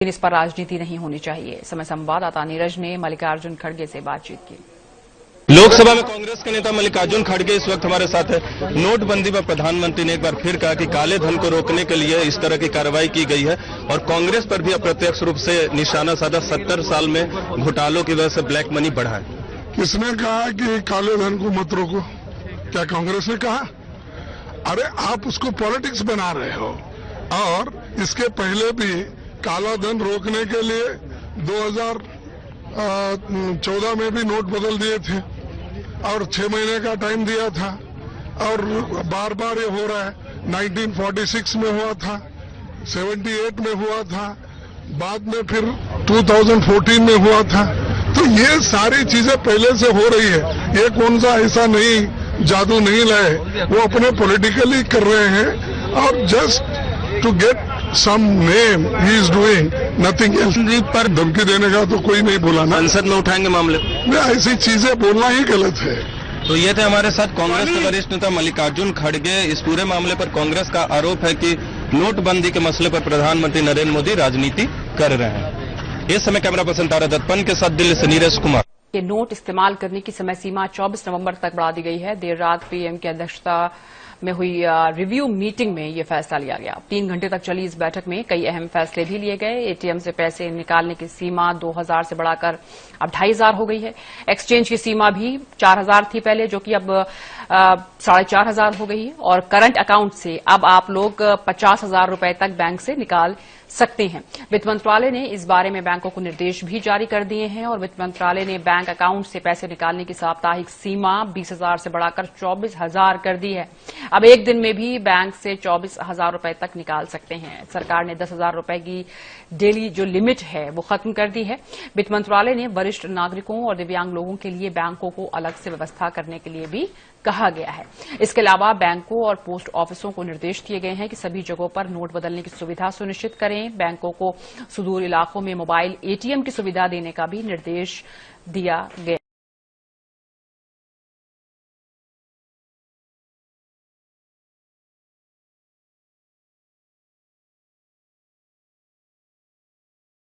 लेकिन इस पर राजनीति नहीं होनी चाहिए। समय संवाददाता नीरज ने मल्लिकार्जुन खड़गे से बातचीत की। लोकसभा में कांग्रेस के नेता मल्लिकार्जुन खड़गे इस वक्त हमारे साथ है। नोटबंदी पर प्रधानमंत्री ने एक बार फिर कहा कि काले धन को रोकने के लिए इस तरह की कार्रवाई की गई है और कांग्रेस पर भी अप्रत्यक्ष रूप से निशाना साधा। 70 साल में घोटालों की वजह से ब्लैक मनी बढ़ा है। किसने कहा कि काले धन को मत रोको? क्या कांग्रेस ने कहा? अरे आप उसको पॉलिटिक्स बना रहे हो। और इसके पहले भी काला धन रोकने के लिए 2014 में भी नोट बदल दिए थे और 6 महीने का टाइम दिया था और बार बार ये हो रहा है। 1946 में हुआ था, 78 में हुआ था, बाद में फिर 2014 में हुआ था। तो ये सारी चीजें पहले से हो रही है। ये कौन सा ऐसा नहीं जादू नहीं लाए, वो अपने पॉलिटिकली कर रहे हैं और just to get some name he is doing nothing else. पर धमकी देने का तो कोई नहीं बोला ना। संसद में उठाएंगे मामले। ऐसी चीजें बोलना ही गलत है। तो ये थे हमारे साथ कांग्रेस के वरिष्ठ नेता मल्लिकार्जुन खड़गे। इस पूरे मामले पर कांग्रेस का आरोप है कि नोटबंदी के मसले पर प्रधानमंत्री नरेंद्र मोदी राजनीति कर रहे हैं। इस समय कैमरा पर्सन तारा दत्तपन के साथ दिल्ली से नीरज कुमार। ये नोट इस्तेमाल करने की समय सीमा 24 नवंबर तक बढ़ा दी गई है। देर रात पीएम की अध्यक्षता में हुई रिव्यू मीटिंग में ये फैसला लिया गया। 3 घंटे तक चली इस बैठक में कई अहम फैसले भी लिए गए। एटीएम से पैसे निकालने की सीमा 2000 से बढ़ाकर अब 2500 हो गई है। एक्सचेंज की सीमा भी 4000 थी पहले, जो कि अब 4500 हो गई है। और करंट अकाउंट से अब आप लोग 50,000 रुपए तक बैंक से निकाल सकते हैं। वित्त मंत्रालय ने इस बारे में बैंकों को निर्देश भी जारी कर दिए हैं और वित्त मंत्रालय ने बैंक अकाउंट से पैसे निकालने की साप्ताहिक सीमा 20,000 से बढ़ाकर 24,000 कर दी है। अब एक दिन में भी बैंक से 24,000 रुपए तक निकाल सकते हैं। सरकार ने 10,000 रुपए की डेली जो लिमिट है वो खत्म कर दी है। वित्त मंत्रालय ने वरिष्ठ नागरिकों और दिव्यांग लोगों के लिए बैंकों को अलग से व्यवस्था करने के लिए भी कहा गया है। इसके अलावा बैंकों और पोस्ट ऑफिसों को निर्देश दिए गए हैं कि सभी जगहों पर नोट बदलने की सुविधा सुनिश्चित करें। बैंकों को सुदूर इलाकों में मोबाइल एटीएम की सुविधा देने का भी निर्देश दिया गया।